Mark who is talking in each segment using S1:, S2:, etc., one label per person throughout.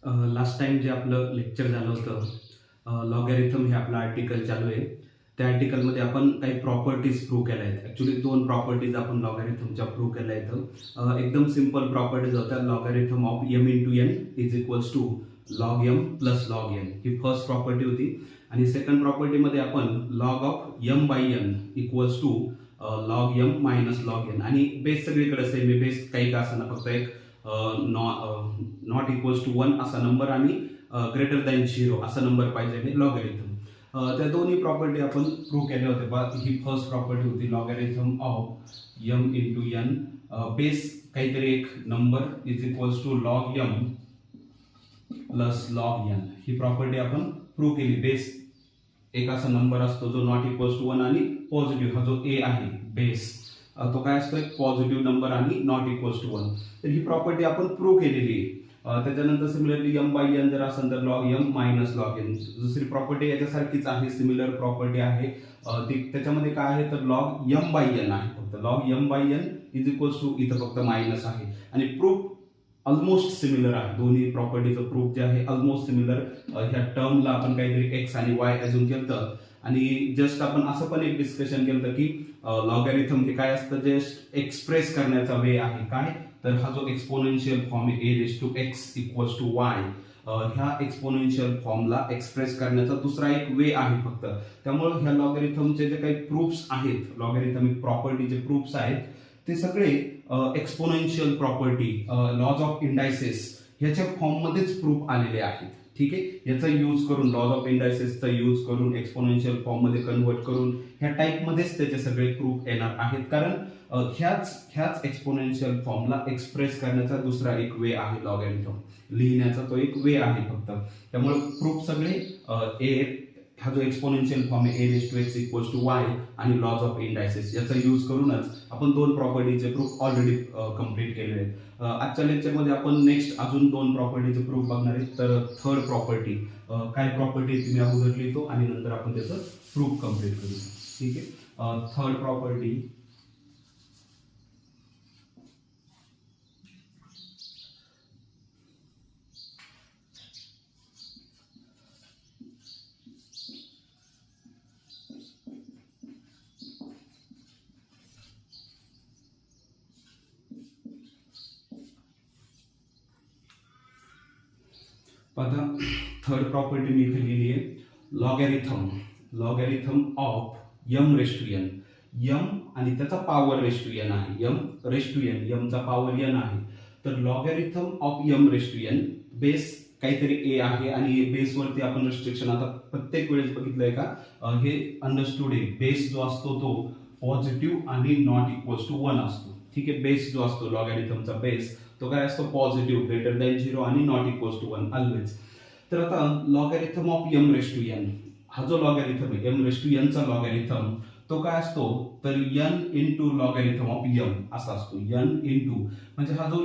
S1: Last time जे आपलं lecture झालं होतं लॉगॅरिथम हे आपलं आर्टिकल चालू आहे. त्या आर्टिकलमध्ये आपण काही प्रॉपर्टीज प्रूव्ह केल्या आहेत. ॲक्च्युली 2 प्रॉपर्टीज आपण लॉगॅरिथमच्या प्रूव्ह केल्या आहेत. एकदम सिंपल प्रॉपर्टीज होत्या. Logarithm of m into n is equals to log m plus log n ही फर्स्ट प्रॉपर्टी होती. आणि सेकंड प्रॉपर्टीमध्ये आपण log of m by n equals to log m minus log n. आणि बेस सगळीकडे same आहे. Base काही का असं ना, फक्त एक नॉट इक्वल्स टू 1 असा नंबर आणि ग्रेटर दॅन 0 असा नंबर पाहिजे लॉगॅरिथम. त्या दोन्ही प्रॉपर्टी आपण प्रूव्ह केल्या होत्या. ही फर्स्ट प्रॉपर्टी होती logarithm of m into n base काहीतरी एक number is equals to log m plus log n. ही प्रॉपर्टी आपण प्रूव्ह केली. बेस एक असा नंबर असतो जो नॉट इक्वल्स टू 1 आणि पॉझिटिव्ह हा जो a आहे बेस तो काय असतो, एक पॉझिटिव्ह नंबर आणि नॉट इक्वल्स टू 1. तर ही प्रॉपर्टी आपण प्रूव्ह केलेली आहे. त्याच्यानंतर सिमिलरली m बाय n जर असेल तर log m minus log n. दुसरी प्रॉपर्टी याच्यासारखीच आहे, सिमिलर प्रॉपर्टी आहे. त्याच्यामध्ये काय आहे तर लॉग m बाय n आहे. फक्त log m by n is equals to इथं फक्त मायनस आहे. आणि प्रूफ ऑलमोस्ट सिमिलर आहे. दोन्ही प्रॉपर्टीचं प्रूफ जे आहे ऑलमोस्ट सिमिलर. ह्या टर्मला आपण काहीतरी x आणि y अजून केलं. आणि जस्ट आपण असं पण एक डिस्कशन केलं की लॉगॅरिथम हे काय असतं, जस्ट एक्सप्रेस करण्याचा वे आहे. काय तर हा जो एक्सपोनेन्शियल फॉर्म आहे a raise to x equals to y, ह्या एक्सपोनेन्शियल फॉर्मला एक्सप्रेस करण्याचा दुसरा एक वे आहे फक्त. त्यामुळे ह्या लॉगॅरिथमचे जे काही प्रूफ्स आहेत, लॉगॅरिथमिक प्रॉपर्टीचे प्रूफ्स आहेत, ते सगळे exponential property, laws of indices ह्याच्या फॉर्ममध्येच प्रूफ आलेले आहेत. ठीक आहे. याचा यूज करून, लॉज ऑफ इंडायसेसचा यूज करून, एक्सपोनेन्शियल फॉर्म मध्ये कन्वर्ट करून ह्या टाइप मध्येच त्याचे सगळे प्रूफ येणार आहेत. कारण ह्याच एक्सपोनेन्शियल फॉर्मला एक्सप्रेस करण्याचा दुसरा एक वे आहे लॉगॅरिथम लिहिण्याचा, तो एक वे आहे फक्त. त्यामुळे प्रूफ सगळे हा जो एक्सपोनेन्शियल फॉर्म आहे a raise to x equals to y आणि लॉज ऑफ इंडायसेस याचा यूज करूनच आपण 2 प्रॉपर्टीचे प्रूफ ऑलरेडी कंप्लीट केलेले आहेत. आजच्या लेक्चरमध्ये आपण नेक्स्ट अजून 2 प्रॉपर्टीचे प्रूफ बघणार आहेत. तर थर्ड प्रॉपर्टी काय प्रॉपर्टी तुम्ही अगोदर लिहितो आणि नंतर आपण त्याचं प्रूफ कंप्लीट करू. ठीक आहे. थर्ड प्रॉपर्टी आता थर्ड प्रॉपर्टी मी इथे लिहिली आहे. Logarithm of m raise to n. m आणि त्याचा पॉवर रेज टू n आहे. m raise to n, m चा पॉवर n आहे. तर logarithm of m raise to n base काहीतरी a आहे. आणि बेसवरती आपण रिस्ट्रिक्शन आता प्रत्येक वेळेस बघितलंय का, हे अंडरस्टूड आहे. बेस जो असतो तो पॉझिटिव्ह आणि नॉट इक्वल्स टू 1 असतो. ठीक आहे. बेस जो असतो लॉगॅरिथमचा बेस तो काय असतो, पॉझिटिव्ह, ग्रेटर दॅन 0 आणि नॉट इक्वल्स टू 1 ऑलवेज. तर आता logarithm of m raise to n हा जो लॉगॅरिथम आहे, m रेज टू n चा लॉगॅरिथम तो काय असतो तर n into logarithm of m असा असतो. n इंटू म्हणजे हा जो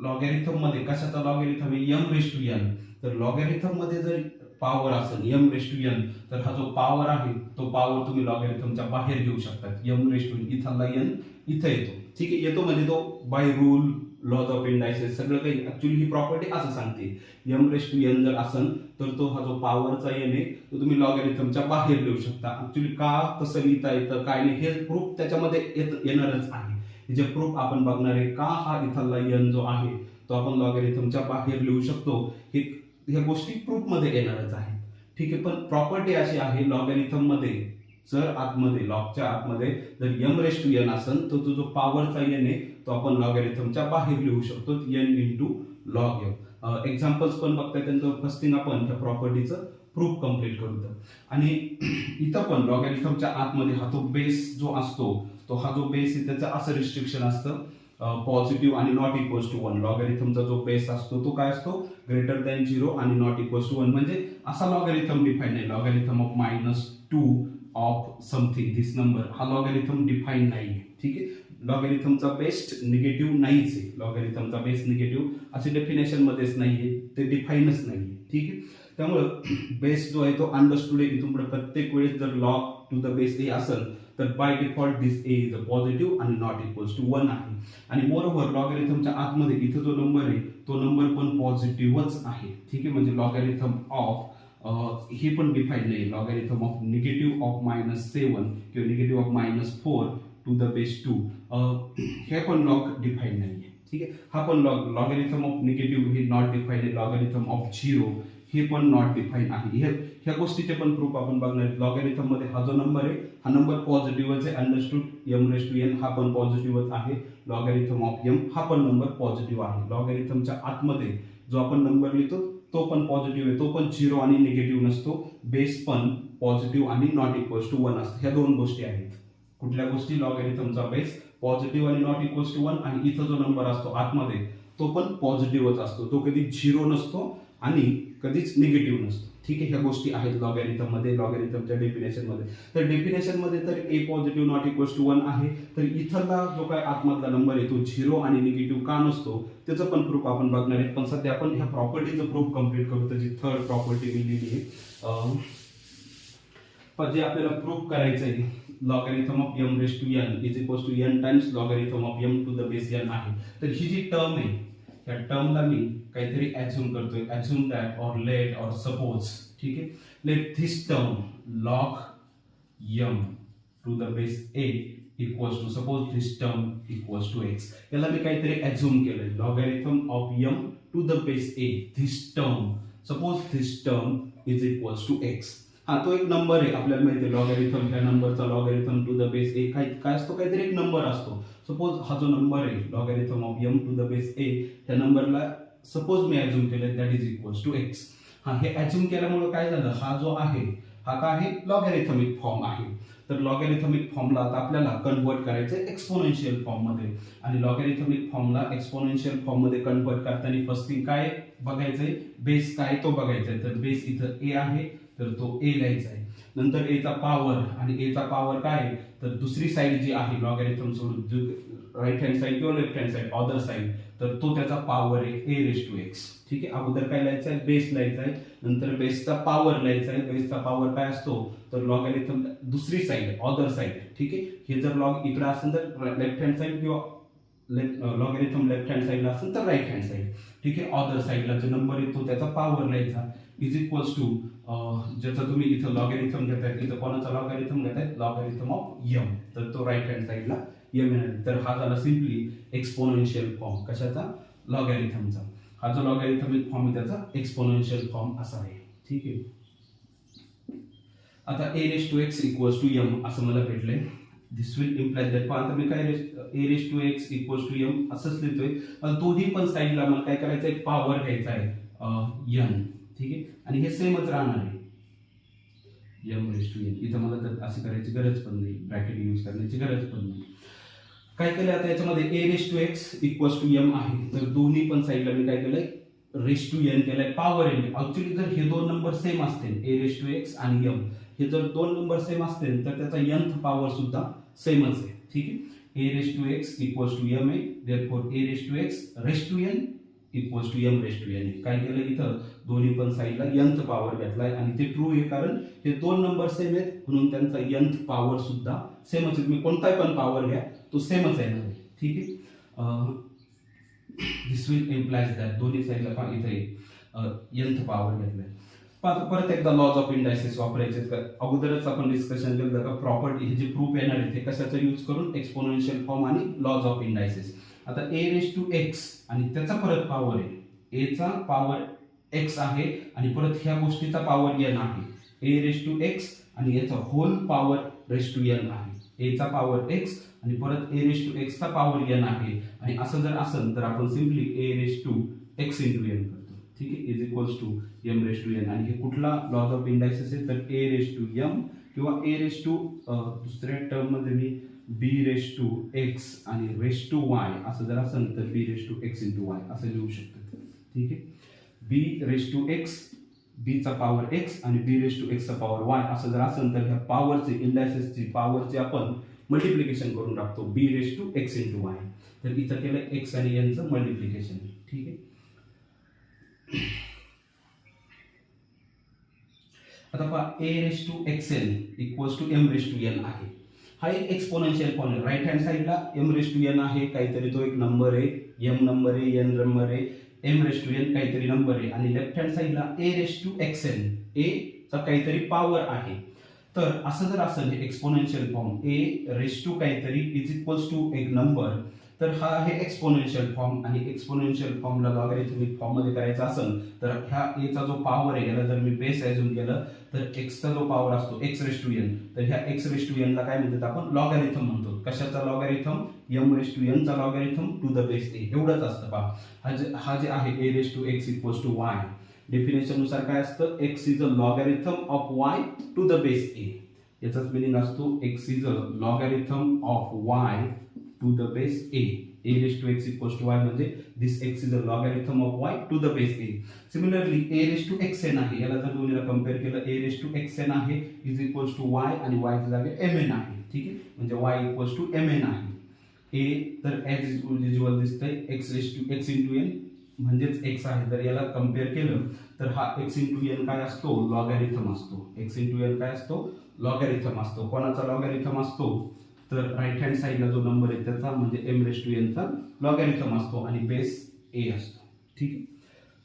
S1: लॉगॅरिथम मध्ये कशाचा लॉगॅरिथम आहे, m रेज टू n. तर लॉगॅरिथम मध्ये जर पॉवर असेल m रेज टू n तर हा जो पॉवर आहे तो पॉवर तुम्ही लॉगॅरिथमच्या बाहेर घेऊ शकतात. m रेज टू n इथला n इथं येतो. ठीक आहे. येतो म्हणजे तो by rule, laws of indices सगळं काही. ऍक्च्युली ही प्रॉपर्टी असं सांगते, m रेज टू n जर असेल तर तो हा जो पॉवरचा n आहे तो तुम्ही लॉगॅरिथमच्या बाहेर लिहू शकता. ऍक्च्युली का तसं लिहिता येतं काय नाही हे प्रूफ त्याच्यामध्ये येणारच आहे. हे जे प्रूफ आपण बघणार आहे का हा इथला n जो आहे तो आपण लॉगॅरिथमच्या बाहेर लिहू शकतो, ह्या गोष्टी प्रूफ मध्ये येणारच आहे. ठीक आहे. पण प्रॉपर्टी अशी आहे लॉगॅरिथम मध्ये जर आतमध्ये, लॉगच्या आतमध्ये जर m रेज टू n असेल तर तो जो पॉवरचा n आहे तो आपण लॉगॅरिथमच्या बाहेर लिहू शकतो, n into log m. Examples पण बघताय त्यांचं फर्स्ट थिंग आपण त्या प्रॉपर्टीचं प्रूफ कंप्लीट करू. आणि इथं पण लॉगॅरिथमच्या आतमध्ये हा तो बेस जो असतो तो हा जो बेस आहे त्याचं असं रिस्ट्रिक्शन असतं, पॉझिटिव्ह आणि नॉट इक्वल्स टू 1. लॉगॅरिथमचा जो बेस असतो तो काय असतो, ग्रेटर दॅन 0 आणि नॉट इक्वल्स टू 1. म्हणजे असा लॉगॅरिथम डिफाईन नाही. Logarithm of -2 of something this number हा लॉगॅरिथम डिफाईन नाहीये. ठीक आहे. लॉगॅरिथमचा बेस निगेटिव्ह नाहीच आहे. लॉगॅरिथमचा बेस निगेटिव्ह असे डेफिनेशन मध्येच नाहीये, ते डिफाईनच नाहीये. ठीक आहे. त्यामुळं बेस जो आहे तो अंडरस्टूड आहे. इथून पुढे प्रत्येक वेळेस जर log to the base a असेल तर by default this A is a positive आणि नॉट इक्वल्स टू 1 आहे. आणि मोरओव्हर लॉगॅरिथमच्या आतमध्ये इथं जो नंबर आहे तो नंबर पण पॉझिटिव्हच आहे. ठीक आहे, म्हणजे लॉगॅरिथम ऑफ हे पण डिफाईन नाही. लॉगॅरिथम ऑफ निगेटिव्ह ऑफ -7 किंवा negative of -4 to the base 2 हे पण लॉग डिफाईन नाही आहे. ठीक आहे, हा पण लॉगॅरिथम ऑफ निगेटिव्ह हे नॉट डिफाईन आहे. लॉगॅरिथम ऑफ 0 हे पण नॉट डिफाईन आहे. ह्या गोष्टीचे पण प्रूफ आपण बघणार आहे. लॉगॅरिथम मध्ये हा जो नंबर आहे हा नंबर पॉझिटिव्हच आहे. अंडरस्टूड m⁻n हा पण पॉझिटिव्हच आहे. लॉगॅरिथम ऑफ m हा पण नंबर पॉझिटिव्ह आहे. लॉगॅरिथमच्या आतमध्ये जो आपण नंबर लिहितो तो पण पॉझिटिव्ह आहे. तो पण 0 आणि निगेटिव्ह नसतो. बेस पण पॉझिटिव्ह आणि नॉट इक्वल्स टू 1 असतो. ह्या दोन गोष्टी आहेत. कुठल्या गोष्टी? लॉगॅरिथमचा बेस पॉझिटिव्ह आणि नॉट इक्वल्स टू 1 आणि इथं जो नंबर असतो आतमध्ये तो पण पॉझिटिव्हच असतो. तो कधी 0 नसतो आणि कधीच निगेटिव्ह नसतो. ठीक आहे, ह्या गोष्टी आहेत लॉगॅरिथम मध्ये, लॉगॅरिथमच्या डेफिनेशन मध्ये. तर डेफिनेशन मध्ये तर ए पॉझिटिव्ह नॉट इक्वल्स टू 1 आहे. तर इथला जो काय आतमधला नंबर आहे तो 0 आणि निगेटिव्ह का नसतो त्याचं पण प्रूफ आपण बघणार आहे. पण सध्या आपण ह्या प्रॉपर्टीचं प्रूफ कम्प्लीट करू. त्याची थर्ड प्रॉपर्टी मी लिहिली आहे. पण जे आपल्याला प्रूफ करायचं आहे logarithm of m⁻n is equals to n times logarithm of m to the base n आहे. तर ही जी टर्म आहे या टर्मला मी काहीतरी ॲझ्युम करतोय. Assume that or let or suppose. ठीक आहे, let this term log m to the base a equals to suppose this term equals to x. याला मी काहीतरी ॲझ्युम केलंय. Logarithm of m to the base a this term suppose this term is equals to x. हा तो एक number आहे. आपल्याला माहिती आहे लॉगॅरिथम ह्या नंबरचा logarithm to the base a काय असतो? काहीतरी एक नंबर असतो. सपोज हा जो नंबर आहे logarithm of m to the base a त्या नंबरला सपोज मी ॲझ्युम केलं that is equals to x. हा हे ॲझ्युम केल्यामुळे काय झालं? हा जो आहे हा काय आहे? लॉगॅरिथमिक फॉर्म आहे. तर लॉगॅरिथमिक फॉर्मला आता आपल्याला कन्वर्ट करायचं आहे एक्सपोनेन्शियल फॉर्म मध्ये. आणि लॉगॅरिथमिक फॉर्मला एक्सपोनेन्शियल फॉर्म मध्ये कन्वर्ट करताना फर्स्ट थिंग काय बघायचंय? बेस काय तो बघायचा आहे. तर बेस इथं a आहे तर तो a लिहायचा आहे. नंतर a चा पॉवर आणि a चा पॉवर काय? तर दुसरी साइड जी आहे लॉगॅरिथम सोडून राईट हँड साइड किंवा left hand side other side तर तो त्याचा पॉवर आहे a⁻x. ठीक आहे, अगोदर काय लिहायचं आहे? बेस लिहायचा आहे. नंतर बेसचा पॉवर लिहायचा आहे. बेसचा पॉवर काय असतो? तर लॉगॅरिथम दुसरी साइड अदर साइड. ठीक आहे, हे जर लॉग इकडे असेल तर लेफ्ट हँड साइड किंवा लॉगॅरिथम लेफ्ट हँड साइडला असेल तर राईट हँड साइड. ठीक आहे, अदर साइडला जो नंबर येतो त्याचा पॉवर लिहायचा इज इक्वल्स टू ज्याचा तुम्ही इथं लॉगॅरिथम घेताय इथं कोणाचा लॉगॅरिथम घेताय? Logarithm of m. तर तो राईट हँड साइडला m येणार. तर हा झाला सिम्पली एक्सपोनेन्शियल फॉर्म. कशाचा? लॉगॅरिथमचा. हा जो लॉगॅरिथमिक फॉर्म आहे त्याचा एक्सपोनेन्शियल फॉर्म असा आहे. ठीक आहे, आता a⁻x इक्वल्स टू m असं मला भेटलंय. दिस विल इम्प्लाय दॅट. पण आता मी काय a⁻x इक्वल्स टू m असंच लिहितोय. पण तोही पण साइडला मला काय करायचं आहे? पॉवर घ्यायचा आहे n. ठीक आहे, आणि हे सेमच राहणार आहे m⁻n. इथं मला तर असं करायची गरज पण नाही, ब्रॅकेट यूज करण्याची गरज पण नाही. काय केलं आता याच्यामध्ये a⁻x इक्वल्स टू m आहे. तर दोन्ही पण साइडला मी काय केलंय? n केलंय, पॉवर n. ऍक्च्युली जर हे दोन नंबर सेम असतील a⁻x आणि m हे जर दोन नंबर सेम असतील तर त्याचा nth पॉवर सुद्धा सेमच आहे. ठीक आहे, a⁻x इक्वल्स टू m आहे. Therefore a⁻x n equals to m⁻n. काय केलं इथं? दोन्ही पण साइडला nth पॉवर घेतलाय आणि ते ट्रू आहे कारण हे दोन नंबर सेम आहेत म्हणून त्यांचा nth पॉवर सुद्धा सेमच आहे. तुम्ही कोणताही पण पॉवर घ्या तो सेमच येणार आहे. ठीक आहे, दिस विल इम्प्लायज दॅट दोन्ही साइडला पण इथे nth पॉवर घेतलाय. परत एकदा लॉज ऑफ इंडायसेस वापरायचे. अगोदरच आपण डिस्कशन केलं का प्रॉपर्टी हे जे प्रूफ येणार आहे ते कशाचा यूज करून? एक्सपोनेन्शियल फॉर्म आणि लॉज ऑफ इंडायसेस. आता a⁻x आणि त्याचा परत पॉवर आहे. a चा पॉवर x आहे आणि परत ह्या गोष्टीचा पॉवर n आहे. a⁻x आणि याचा होल पॉवर n आहे. a चा पॉवर x आणि परत a⁻x चा पॉवर n आहे. आणि असं जर असेल तर आपण सिम्पली a⁻x into n करतो. ठीक आहे, इज इक्वल्स टू m⁻n. आणि हे कुठला लॉज ऑफ इंडायसेस आहे? तर a⁻m किंवा दुसऱ्या टर्म मध्ये मी b⁻x आणि y असं जर असेल तर b⁻x into y असं लिहू शकतो. ठीक आहे, b⁻x b चा पॉवर x आणि b⁻x चा पॉवर y असं जर असेल तर ह्या पॉवरचे इंडायसेसची पॉवरचे आपण मल्टिप्लिकेशन करून टाकतो b⁻x into y. तर इथं केलं x आणि n चं मल्टिप्लिकेशन. ठीक आहे, आता पहा a⁻xn इक्वल्स टू m⁻n आहे. हा एक एक्सपोनेन्शियल फॉर्म आहे. राईट हँड साईडला m⁻n आहे, काहीतरी तो एक नंबर आहे, m नंबर आहे, n नंबर आहे, m⁻n काहीतरी नंबर आहे, आणि लेफ्ट हँड साईडला a⁻xn a चा काहीतरी पॉवर आहे. तर असं जर असेल एक्सपोनेन्शियल फॉर्म a काहीतरी इज इक्वल्स टू एक नंबर, तर हा आहे एक्सपोनेन्शियल फॉर्म. आणि एक्सपोनेन्शियल फॉर्मला लॉगॅरिथमिक फॉर्म मध्ये करायचं असेल तर ह्या a चा जो पॉवर आहे याला जर मी बेस ऍझ्युम केलं तर x चा जो पॉवर असतो x⁻n, तर ह्या x⁻n ला काय म्हणतात आपण, लॉगॅरिथम म्हणतो. कशाचा लॉगॅरिथम, m⁻n चा logarithm to the base a. एवढंच असतं पहा. हा जे आहे a⁻x equals to y, definition नुसार काय असतं, x is a logarithm of y to the base a. याचाच मिनिंग असतो x is a logarithm of y to the base a. a⁻x equals to y म्हणजे this x is a logarithm of y to the base a. Similarly a⁻xn आहे, याला जर दोन्हीला compare केलं, a⁻xn आहे is equals to y आणि y च्या जागी mn आहे. ठीक आहे, म्हणजे y इक्वल्स टू mn आहे. a तर ऍज युजुअल दिसतंय x इंटू n म्हणजेच x आहे. तर याला कंपेअर केलं तर हा x इंटू n काय असतो, लॉगॅरिथम असतो. x इंटू n काय असतो, लॉगॅरिथम असतो. कोणाचा लॉगॅरिथम असतो, तर राईट हँड साईडला जो नंबर आहे त्याचा म्हणजे m⁻n चा लॉगॅरिथम असतो आणि बेस a असतो. ठीक आहे,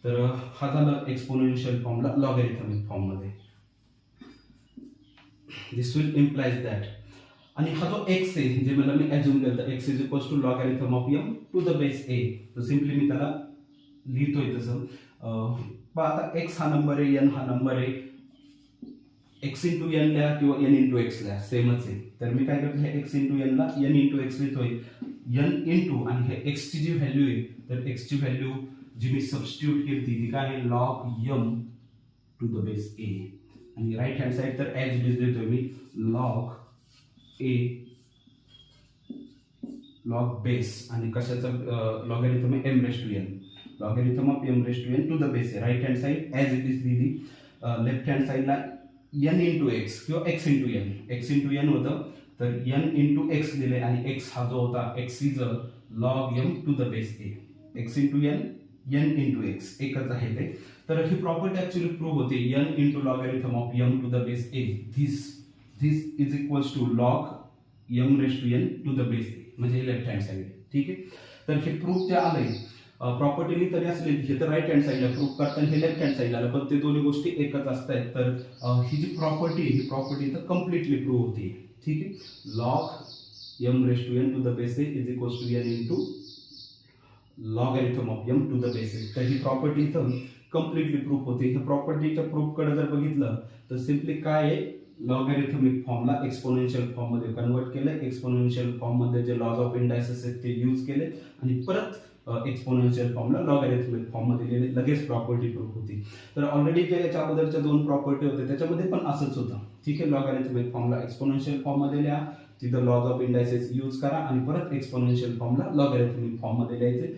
S1: तर हा झाला एक्सपोनेन्शियल फॉर्मला लॉगॅरिथमिक फॉर्म मध्ये. दिस विल इम्प्लाइज दॅट. आणि हा जो x आहे जे मला मी ऍझ्युम केलं तर x is equals to logarithm of m to the base a. तर सिम्पली मी त्याला लिहितोय तसं. आता x हा नंबर आहे, n हा नंबर आहे, x इंटू n ला किंवा n इंटू x ला सेमच आहे. तर मी काय करतो, हे x इंटू n ला n इंटू x लिहितोय, n इंटू आणि हे x ची जी व्हॅल्यू आहे तर x ची व्हॅल्यू जी मी सबस्टिट्यूट केली ती काय आहे, log m to the base a. आणि राईट हँड साइड तर ऍज इट इज देतोय मी log a log बेस आणि कशाचा लॉगॅरिथम आहे m⁻n, logarithm of m⁻n to the base आहे. Right hand side as it is लिहिली. लेफ्ट हँड साइडला n इंटू x किंवा x into n, x into n होतं तर n इंटू x लिहिले आणि x हा जो होता x is a log m to the base a. x into n, n into x एकच आहे ते. तर ही प्रॉपर्टी ऍक्च्युअली प्रूव्ह होते, n into logarithm of m to the base a this is equals to log m⁻n to the base a, म्हणजे left hand side. ठीक आहे, तर हे प्रूफ जे आलंय प्रॉपर्टीली तरी असले हे तर राईट हँड साईडला प्रूफ करताना हे लेफ्ट हँड साईडला आलं, पण ते दोन्ही गोष्टी एकच असतात. तर ही जी प्रॉपर्टी ही प्रॉपर्टी तर कम्प्लिटली प्रूव्ह होती. ठीक आहे, log m⁻n to the base a is equals to n into logarithm of m to the base a. तर ही प्रॉपर्टी इथं कम्प्लिटली प्रूफ होते. ह्या प्रॉपर्टीच्या प्रूफकडे जर बघितलं तर सिम्पली काय आहे, लॉगॅरिथमिक फॉर्मला एक्सपोनेन्शियल फॉर्म मध्ये कन्वर्ट केलं. एक्सपोनेन्शियल फॉर्म मध्ये जे लॉज ऑफ इंडायसेस आहेत ते यूज केले आणि परत एक्सपोनेन्शियल फॉर्मला लॉगॅरिथमिक फॉर्म मध्ये लिहिले, लगेच प्रॉपर्टी प्रूफ होती. तर ऑलरेडी जे याच्या अगोदरच्या दोन प्रॉपर्टी होते त्याच्यामध्ये पण असंच होतं. ठीक आहे, लॉगॅरिथमिक फॉर्मला एक्सपोनेन्शियल फॉर्म मध्ये लिहा, तिथं लॉज ऑफ इंडायसेस यूज करा आणि परत एक्सपोनेन्शियल फॉर्मला लॉगॅरिथमिक फॉर्म मध्ये लिहायचे.